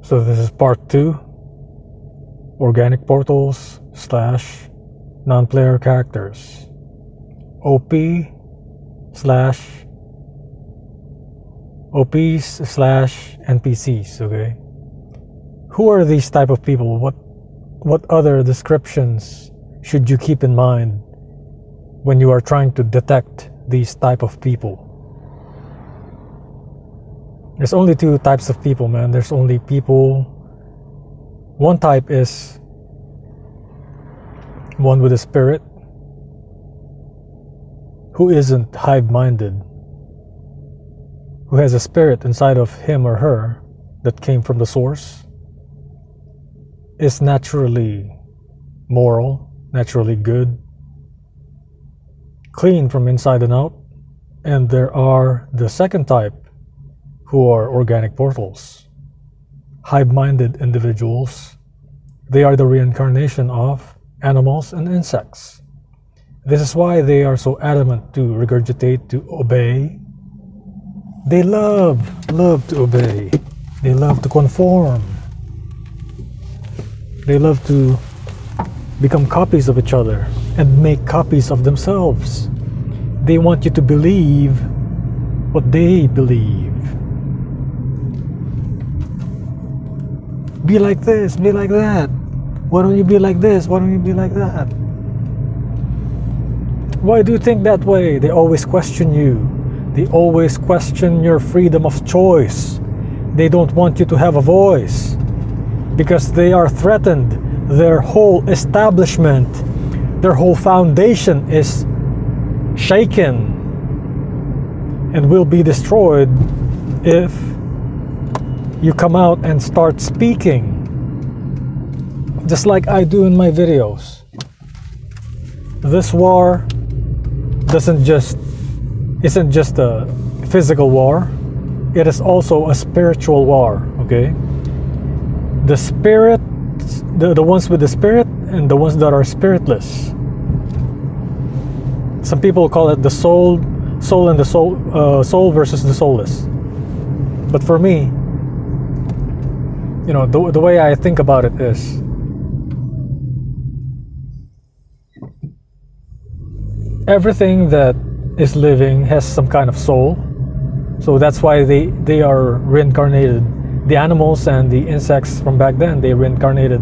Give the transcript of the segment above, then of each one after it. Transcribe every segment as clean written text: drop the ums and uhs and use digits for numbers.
So this is part 2, organic portals / non-player characters, OPs / NPCs. Okay, who are these type of people? What other descriptions should you keep in mind when you are trying to detect these type of people? There's only 2 types of people, man. There's only people. One type is one with a spirit, who isn't hive-minded, who has a spirit inside of him or her that came from the source, is naturally moral, naturally good, clean from inside and out. And there are the second type, who are organic portals, hive-minded individuals. They are the reincarnation of animals and insects. This is why they are so adamant to regurgitate, to obey. They love to obey. They love to conform. They love to become copies of each other and make copies of themselves. They want you to believe what they believe. Be like this, be like that. Why don't you be like this? Why don't you be like that? Why do you think that way? They always question you. They always question your freedom of choice. They don't want you to have a voice because they are threatened. Their whole establishment, their whole foundation is shaken and will be destroyed if you come out and start speaking, just like I do in my videos. This war isn't just a physical war, it is also a spiritual war. Okay, the spirit, the ones with the spirit and the ones that are spiritless. Some people call it the soul and the soul versus the soulless. But for me, you know, the way I think about it is, everything that is living has some kind of soul. So that's why they are reincarnated. The animals and the insects from back then, they reincarnated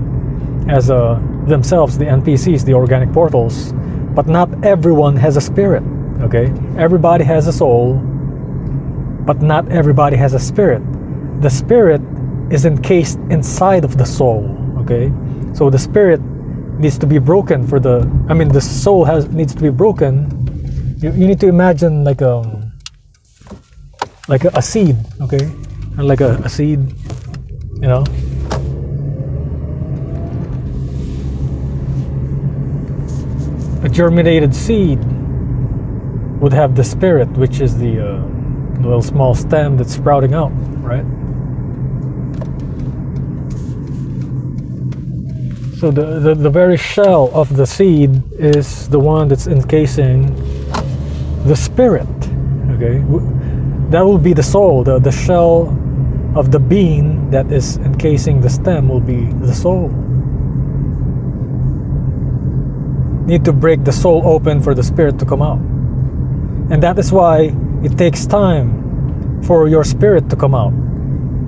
as themselves, the NPCs, the organic portals. But not everyone has a spirit, okay? Everybody has a soul, but not everybody has a spirit. The spirit is encased inside of the soul, okay? So the spirit needs to be broken the soul needs to be broken. You need to imagine like a seed, okay? Like a seed, you know? A germinated seed would have the spirit, which is the little small stem that's sprouting out, right? So the very shell of the seed is the one that's encasing the spirit, okay? That will be the soul. The shell of the bean that is encasing the stem will be the soul. Need to break the soul open for the spirit to come out. And that is why it takes time for your spirit to come out.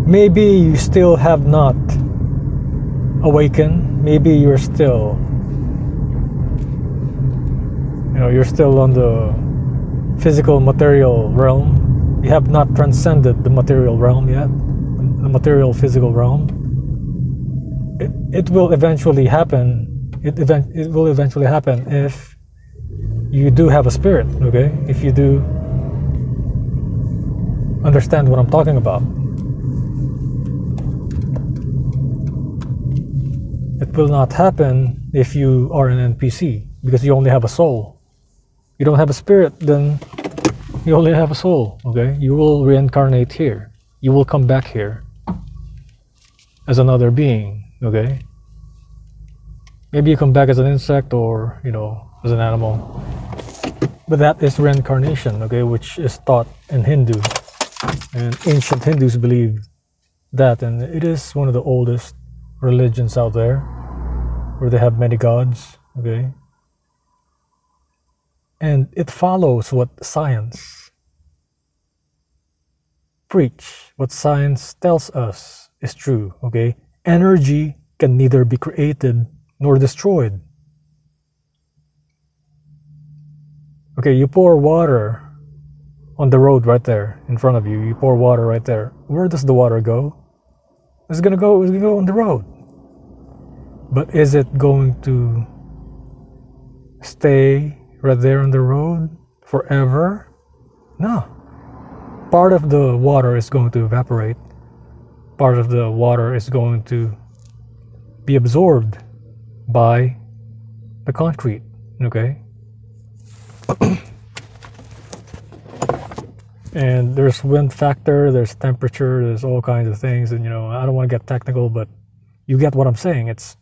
Maybe you still have not awakened. Maybe you're still, you're still on the physical material realm. You have not transcended the material realm yet, the material physical realm. It will eventually happen. It will eventually happen if you do have a spirit, okay? If you do understand what I'm talking about. It will not happen if you are an NPC, because you only have a soul. You don't have a spirit, then you only have a soul, okay? You will reincarnate here. You will come back here as another being, okay? Maybe you come back as an insect or, as an animal. But that is reincarnation, okay, which is taught in Hindu. And ancient Hindus believe that, and it is one of the oldest religions out there where they have many gods, okay? And it follows what science preach, what science tells us is true, okay? Energy can neither be created nor destroyed. Okay, you pour water on the road right there in front of you. You pour water right there. Where does the water go? It's gonna go on the road. But is it going to stay right there on the road forever? No. Part of the water is going to evaporate. Part of the water is going to be absorbed by the concrete, okay? And there's wind factor, there's temperature, there's all kinds of things, and I don't want to get technical, but you get what I'm saying. It's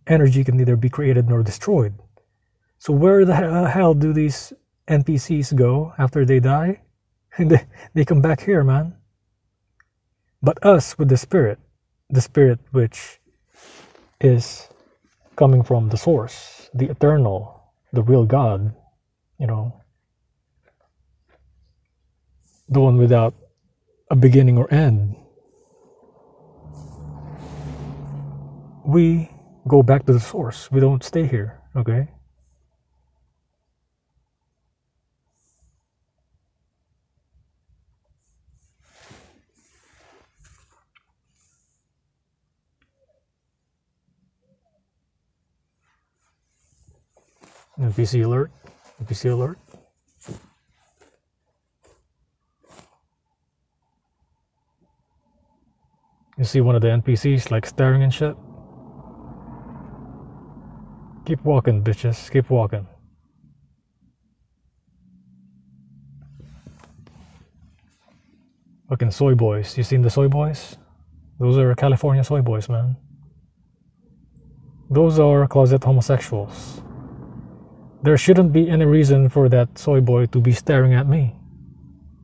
energy can neither be created nor destroyed. So where the hell do these NPCs go after they die? They come back here, man. But us with the spirit which is coming from the source, the eternal, the real God, the one without a beginning or end, we go back to the source. We don't stay here, okay? NPC alert. NPC alert. You see one of the NPCs like staring and shit? Keep walking, bitches. Keep walking. Fucking soy boys. You seen the soy boys? Those are California soy boys, man. Those are closet homosexuals. There shouldn't be any reason for that soy boy to be staring at me.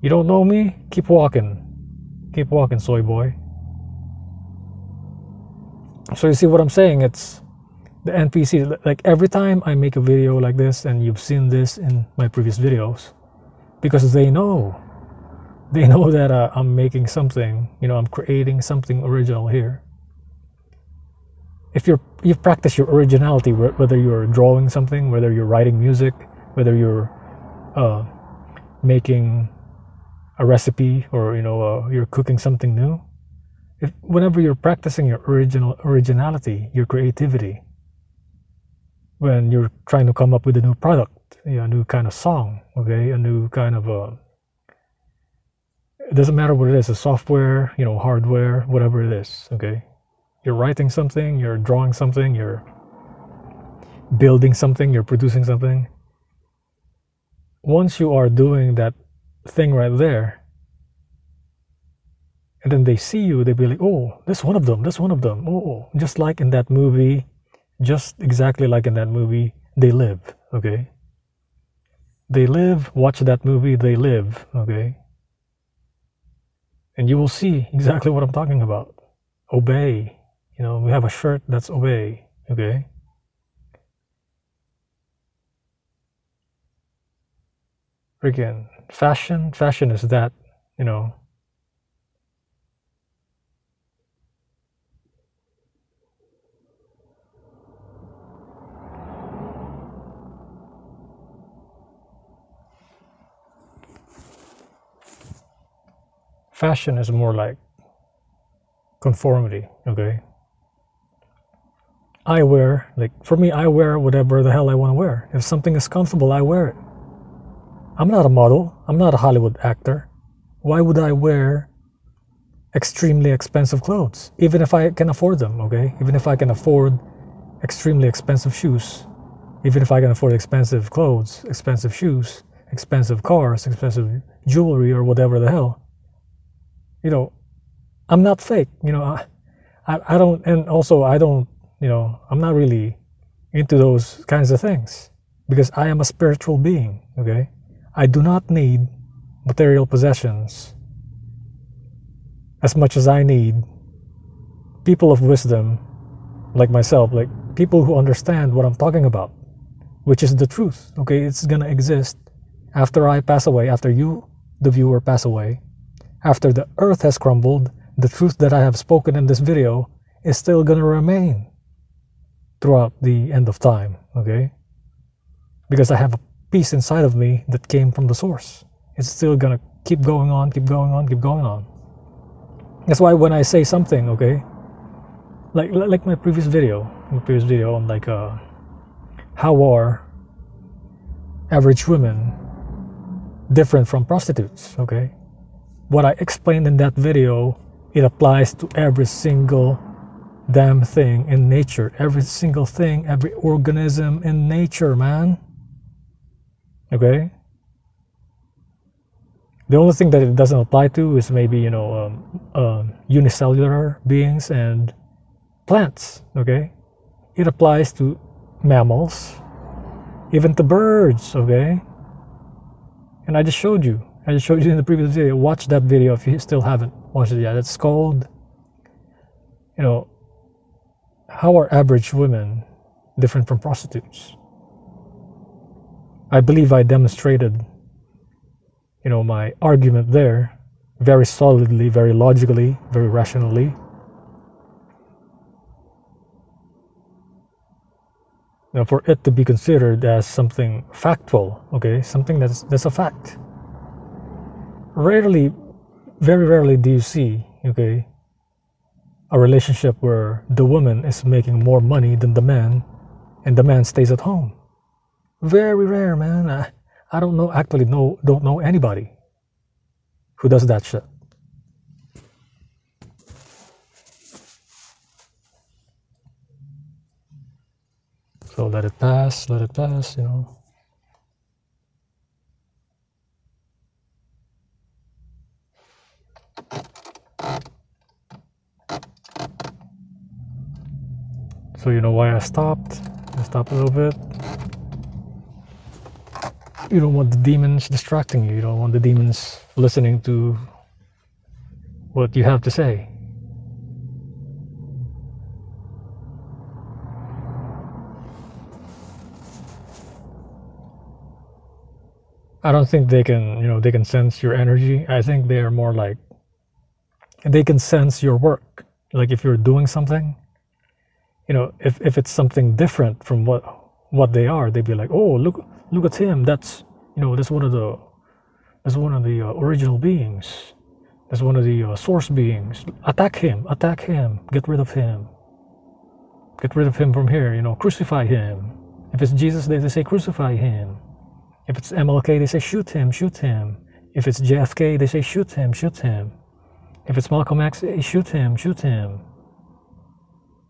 You don't know me? Keep walking. Keep walking, soy boy. So you see what I'm saying? It's the NPC. Like every time I make a video like this, and you've seen this in my previous videos, because they know that I'm making something, I'm creating something original here. If you've practiced your originality, whether you're drawing something, whether you're writing music, whether you're making a recipe, or you're cooking something new, whenever you're practicing your originality, your creativity, when you're trying to come up with a new product, a new kind of song, okay, a new kind of it doesn't matter what it is, a software, hardware, whatever it is, okay. You're writing something, you're drawing something, you're building something, you're producing something. Once you are doing that thing right there, and then they see you, they be like, oh, that's one of them, oh, just like in that movie, just exactly like in that movie, They Live, okay? They live, watch that movie, They Live, okay? And you will see exactly what I'm talking about. Obey. We have a shirt that's obey, okay? Freaking fashion is that, fashion is more like conformity, okay? I wear whatever the hell I want to wear. If something is comfortable, I wear it. I'm not a model. I'm not a Hollywood actor. Why would I wear extremely expensive clothes? Even if I can afford them, okay? Even if I can afford extremely expensive shoes. Even if I can afford expensive clothes, expensive shoes, expensive cars, expensive jewelry, or whatever the hell. I'm not fake. I don't, and also I don't, I'm not really into those kinds of things, because I am a spiritual being, okay? I do not need material possessions as much as I need people of wisdom like myself, like people who understand what I'm talking about, which is the truth. Okay, it's gonna exist after I pass away, after you, the viewer, pass away, after the earth has crumbled. The truth that I have spoken in this video is still gonna remain throughout the end of time. Okay, because I have a peace inside of me that came from the source. It's still gonna keep going on, keep going on, keep going on. That's why when I say something, okay, like my previous video on like how are average women different from prostitutes, okay? What I explained in that video, it applies to every single damn thing in nature, every single thing, every organism in nature, man. Okay? The only thing that it doesn't apply to is maybe, unicellular beings and plants, okay? It applies to mammals, even to birds, okay? And I just showed you in the previous video. Watch that video if you still haven't watched it yet. It's called, how are average women different from prostitutes? I believe I demonstrated, my argument there very solidly, very logically, very rationally. Now, for it to be considered as something factual, okay, something that's a fact. Very rarely do you see, okay, a relationship where the woman is making more money than the man, and the man stays at home. Very rare, man. I don't know anybody who does that shit. So let it pass, So you know why I stopped? I stopped a little bit. You don't want the demons distracting you. You don't want the demons listening to what you have to say. I don't think they can sense your energy. I think they are more like, they can sense your work. Like if you're doing something, if it's something different from what they are, they'd be like, oh, look at him. That's one of the original beings. That's one of the source beings. Attack him. Get rid of him from here. Crucify him. If it's Jesus, they say crucify him. If it's MLK, they say shoot him. If it's JFK, they say shoot him. If it's Malcolm X, they shoot him.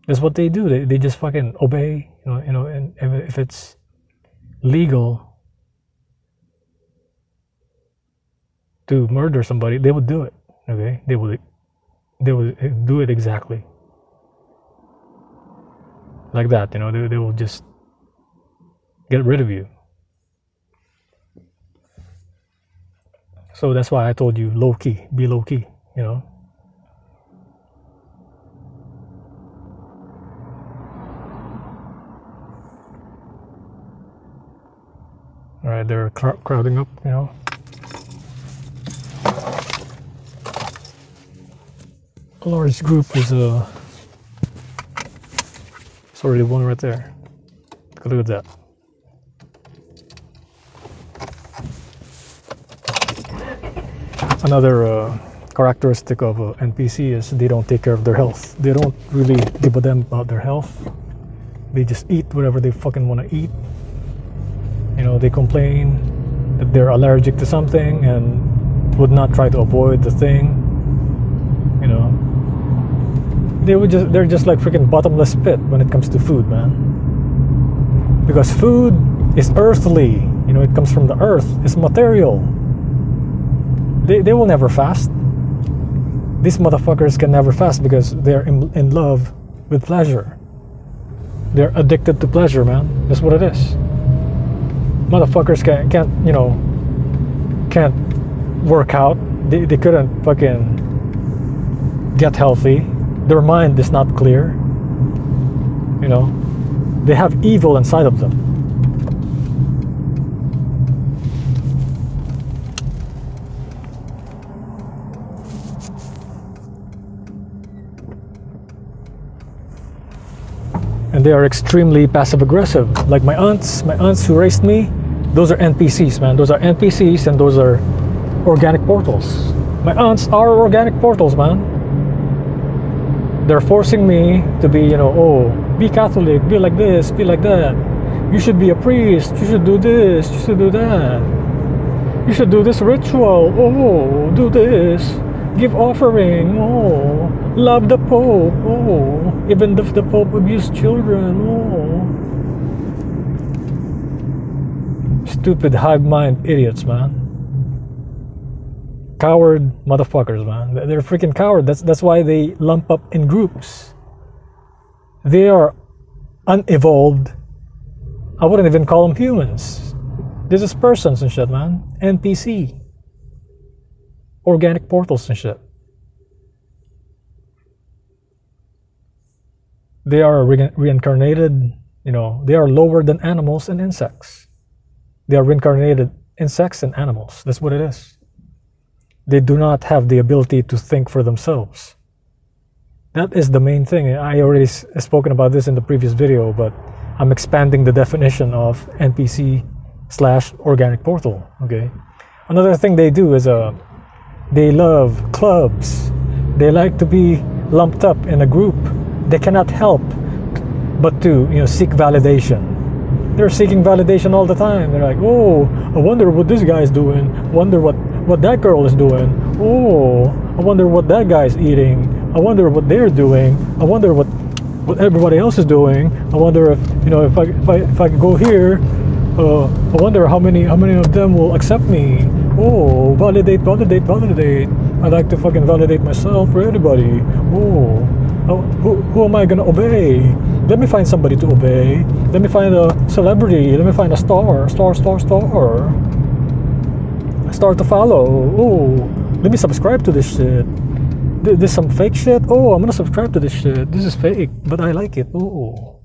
That's what they do. They just fucking obey. And if it's legal to murder somebody, they would do it. Okay, they would do it exactly like that. They will just get rid of you. So that's why I told you low key, be low key. All right, they're crowding up. A large group is it's already one right there. Look at that. Another characteristic of NPC is they don't take care of their health. They don't really give a damn about their health. They just eat whatever they fucking want to eat. They complain that they're allergic to something and would not try to avoid the thing. They're just like freaking bottomless pit when it comes to food, man. Because food is earthly. It comes from the earth. It's material. They will never fast. These motherfuckers can never fast because they're in love with pleasure. They're addicted to pleasure, man. That's what it is. Motherfuckers can't work out. They couldn't fucking get healthy. Their mind is not clear. You know, they have evil inside of them. And they are extremely passive aggressive. Like my aunts who raised me, those are NPCs, man. Those are NPCs, and those are organic portals. My aunts are organic portals, man. They're forcing me to be, you know, oh, be Catholic, be like this, be like that. You should be a priest, you should do this, you should do that. You should do this ritual, oh, do this. Give offering, oh. Love the Pope, oh. Even if the Pope abused children, oh. Stupid hive mind idiots, man. Coward motherfuckers, man. They're freaking coward. That's why they lump up in groups. They are unevolved. I wouldn't even call them humans. This is persons and shit, man. NPC. Organic portals and shit. They are reincarnated, you know, they are lower than animals and insects. They are reincarnated insects and animals. That's what it is. They do not have the ability to think for themselves. That is the main thing. I already spoken about this in the previous video, but I'm expanding the definition of NPC / organic portal. Okay. Another thing they do is they love clubs. They like to be lumped up in a group. They cannot help but to, you know, seek validation. They're seeking validation all the time. They're like, oh, I wonder what this guy is doing. Wonder what that girl is doing. Oh, I wonder what that guy's eating. I wonder what they're doing. I wonder what everybody else is doing. I wonder if, you know, if I go here, I wonder how many of them will accept me. Oh, validate. I like to fucking validate myself for everybody. Oh, who am I gonna obey? Let me find somebody to obey. Let me find a celebrity. Let me find a star to follow. Oh, let me subscribe to this shit. This some fake shit. Oh, I'm gonna subscribe to this shit. This is fake, but I like it. Oh,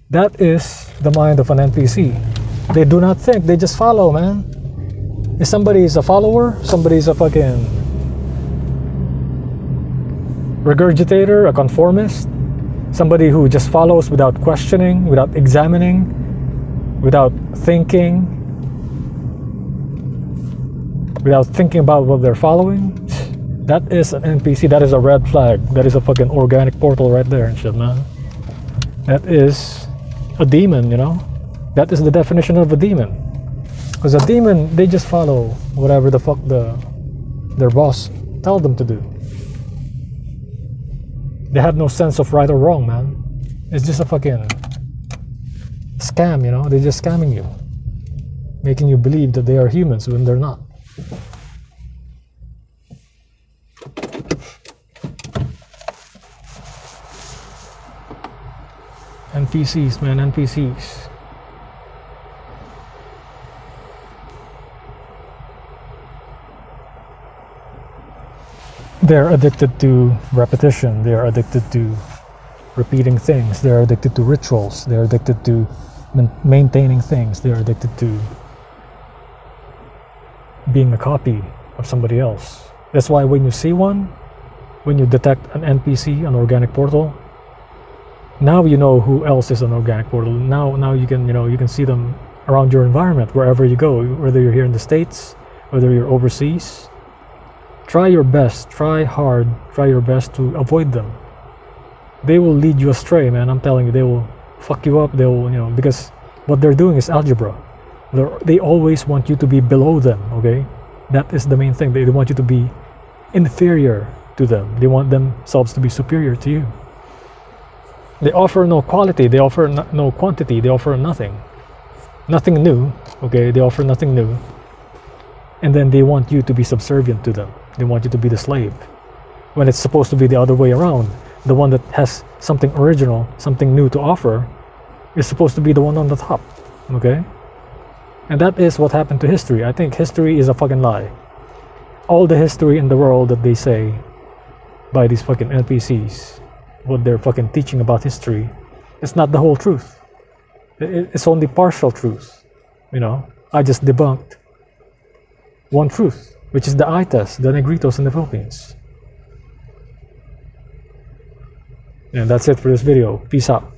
that is the mind of an NPC. They do not think. They just follow, man. If somebody is a follower, somebody is a fucking regurgitator, a conformist, somebody who just follows without questioning, without examining, without thinking about what they're following, that is an NPC. That is a red flag. That is a fucking organic portal right there and shit, man. That is a demon, you know. That is the definition of a demon. Because a demon, they just follow whatever the fuck their boss tells them to do. They have no sense of right or wrong, man. It's just a fucking scam, you know. They're just scamming you, making you believe that they are humans when they're not. NPCs, man, NPCs. They're addicted to repetition. They're addicted to repeating things. They're addicted to rituals. They're addicted to maintaining things. They're addicted to being a copy of somebody else. That's why when you see one, when you detect an NPC, an organic portal, now you know who else is an organic portal. Now you can, you know, you can see them around your environment wherever you go, whether you're here in the States, whether you're overseas. Try your best, try hard, try your best to avoid them. They will lead you astray, man. I'm telling you, they will fuck you up. They will, you know, because what they're doing is algebra. They always want you to be below them, okay? That is the main thing. They want you to be inferior to them. They want themselves to be superior to you. They offer no quality. They offer no quantity. They offer nothing. Nothing new, okay? They offer nothing new. And then they want you to be subservient to them. They want you to be the slave. When it's supposed to be the other way around. The one that has something original, something new to offer, is supposed to be the one on the top, okay? And that is what happened to history. I think history is a fucking lie. All the history in the world that they say by these fucking NPCs, what they're fucking teaching about history, it's not the whole truth. It's only partial truth. You know, I just debunked one truth, which is the eye test, the Negritos in the Philippines. And that's it for this video. Peace out.